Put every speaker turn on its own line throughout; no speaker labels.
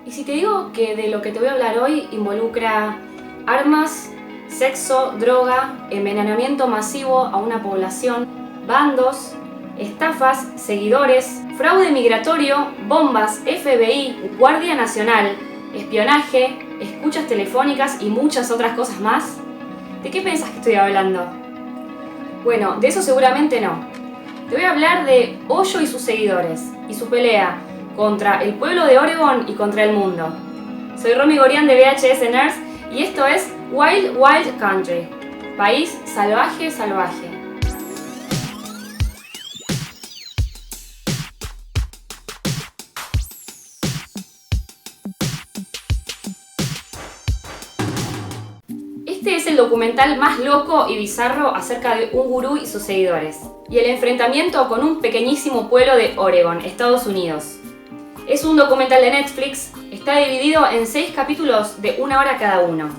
¿Y si te digo que de lo que te voy a hablar hoy involucra armas, sexo, droga, envenenamiento masivo a una población, bandos, estafas, seguidores, fraude migratorio, bombas, FBI, Guardia Nacional, espionaje, escuchas telefónicas y muchas otras cosas más? ¿De qué piensas que estoy hablando? Bueno, de eso seguramente no. Te voy a hablar de Hoyo y sus seguidores y su pelea contra el pueblo de Oregon y contra el mundo. Soy Romy Gorián de VHS Nerds y esto es Wild Wild Country, país salvaje salvaje. Este es el documental más loco y bizarro acerca de un gurú y sus seguidores, y el enfrentamiento con un pequeñísimo pueblo de Oregon, Estados Unidos. Es un documental de Netflix, está dividido en 6 capítulos de 1 hora cada uno.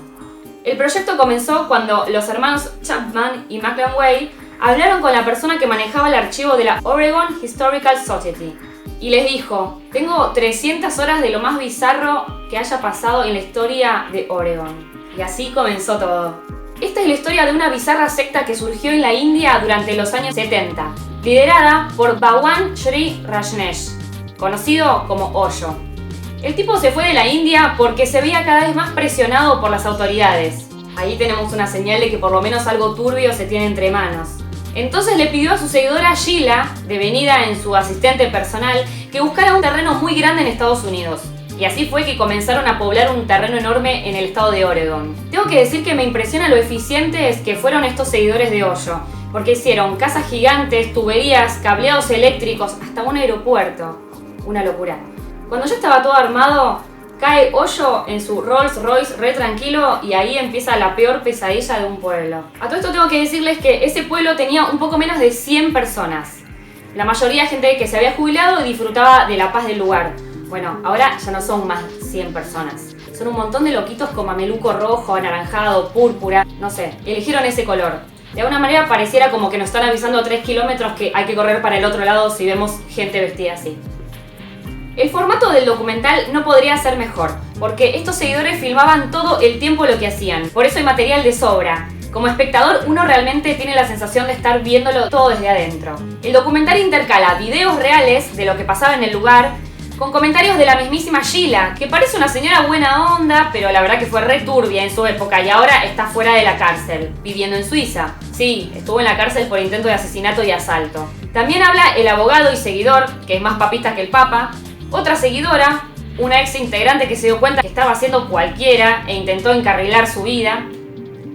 El proyecto comenzó cuando los hermanos Chapman y McLenway hablaron con la persona que manejaba el archivo de la Oregon Historical Society y les dijo: tengo 300 horas de lo más bizarro que haya pasado en la historia de Oregon. Y así comenzó todo. Esta es la historia de una bizarra secta que surgió en la India durante los años 70, liderada por Bhagwan Shree Rajneesh, conocido como Hoyo. El tipo se fue de la India porque se veía cada vez más presionado por las autoridades. Ahí tenemos una señal de que por lo menos algo turbio se tiene entre manos. Entonces le pidió a su seguidora Sheila, devenida en su asistente personal, que buscara un terreno muy grande en Estados Unidos. Y así fue que comenzaron a poblar un terreno enorme en el estado de Oregon. Tengo que decir que me impresiona lo eficientes que fueron estos seguidores de Hoyo, porque hicieron casas gigantes, tuberías, cableados eléctricos, hasta un aeropuerto. Una locura. Cuando ya estaba todo armado, cae Hoyo en su Rolls Royce re tranquilo y ahí empieza la peor pesadilla de un pueblo. A todo esto tengo que decirles que ese pueblo tenía un poco menos de 100 personas. La mayoría gente que se había jubilado y disfrutaba de la paz del lugar. Bueno, ahora ya no son más 100 personas. Son un montón de loquitos con mameluco rojo, anaranjado, púrpura, no sé, eligieron ese color. De alguna manera pareciera como que nos están avisando a 3 kilómetros que hay que correr para el otro lado si vemos gente vestida así. El formato del documental no podría ser mejor, porque estos seguidores filmaban todo el tiempo lo que hacían. Por eso hay material de sobra. Como espectador, uno realmente tiene la sensación de estar viéndolo todo desde adentro. El documental intercala videos reales de lo que pasaba en el lugar, con comentarios de la mismísima Sheila, que parece una señora buena onda, pero la verdad que fue re turbia en su época y ahora está fuera de la cárcel, viviendo en Suiza. Sí, estuvo en la cárcel por intento de asesinato y asalto. También habla el abogado y seguidor, que es más papista que el papa, otra seguidora, una ex integrante que se dio cuenta que estaba haciendo cualquiera e intentó encarrilar su vida.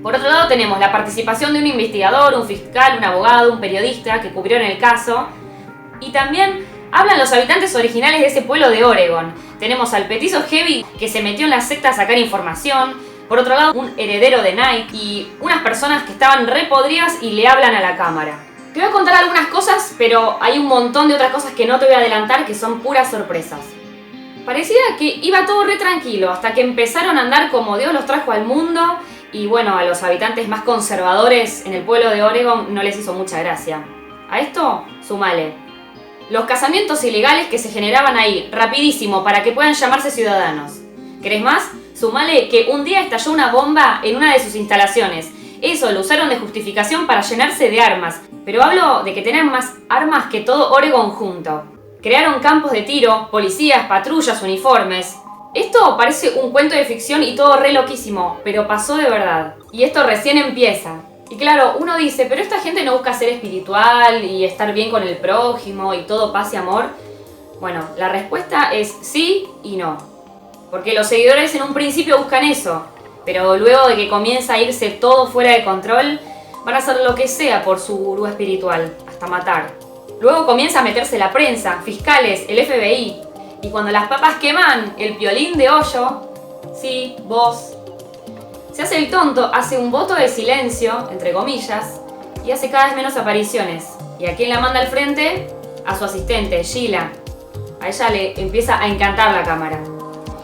Por otro lado tenemos la participación de un investigador, un fiscal, un abogado, un periodista que cubrieron el caso. Y también hablan los habitantes originales de ese pueblo de Oregon. Tenemos al petizo Heavy que se metió en la secta a sacar información. Por otro lado, un heredero de Nike y unas personas que estaban re podridas y le hablan a la cámara. Te voy a contar algunas cosas, pero hay un montón de otras cosas que no te voy a adelantar que son puras sorpresas. Parecía que iba todo re tranquilo hasta que empezaron a andar como Dios los trajo al mundo y bueno, a los habitantes más conservadores en el pueblo de Oregon no les hizo mucha gracia. A esto, sumale los casamientos ilegales que se generaban ahí, rapidísimo, para que puedan llamarse ciudadanos. ¿Querés más? Sumale que un día estalló una bomba en una de sus instalaciones. Eso lo usaron de justificación para llenarse de armas, pero hablo de que tenían más armas que todo Oregon junto. Crearon campos de tiro, policías, patrullas, uniformes. Esto parece un cuento de ficción y todo re loquísimo, pero pasó de verdad. Y esto recién empieza. Y claro, uno dice, pero esta gente no busca ser espiritual y estar bien con el prójimo y todo paz y amor. Bueno, la respuesta es sí y no. Porque los seguidores en un principio buscan eso, pero luego de que comienza a irse todo fuera de control, van a hacer lo que sea por su gurú espiritual, hasta matar. Luego comienza a meterse la prensa, fiscales, el FBI. Y cuando las papas queman, el piolín de Hoyo, sí, vos, se hace el tonto, hace un voto de silencio, entre comillas, y hace cada vez menos apariciones. ¿Y a quién la manda al frente? A su asistente, Sheila. A ella le empieza a encantar la cámara.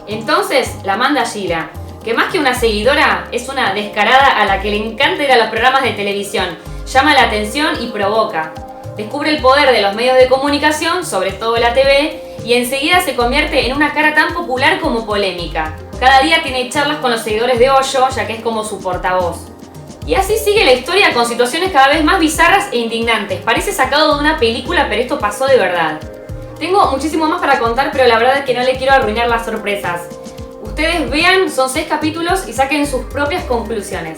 Entonces la manda a Sheila, que más que una seguidora, es una descarada a la que le encanta ir a los programas de televisión. Llama la atención y provoca. Descubre el poder de los medios de comunicación, sobre todo la TV, y enseguida se convierte en una cara tan popular como polémica. Cada día tiene charlas con los seguidores de Hoyo, ya que es como su portavoz. Y así sigue la historia con situaciones cada vez más bizarras e indignantes. Parece sacado de una película, pero esto pasó de verdad. Tengo muchísimo más para contar, pero la verdad es que no le quiero arruinar las sorpresas. Ustedes vean, son 6 capítulos y saquen sus propias conclusiones.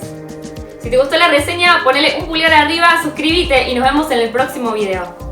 Si te gustó la reseña, ponele un pulgar arriba, suscríbete y nos vemos en el próximo video.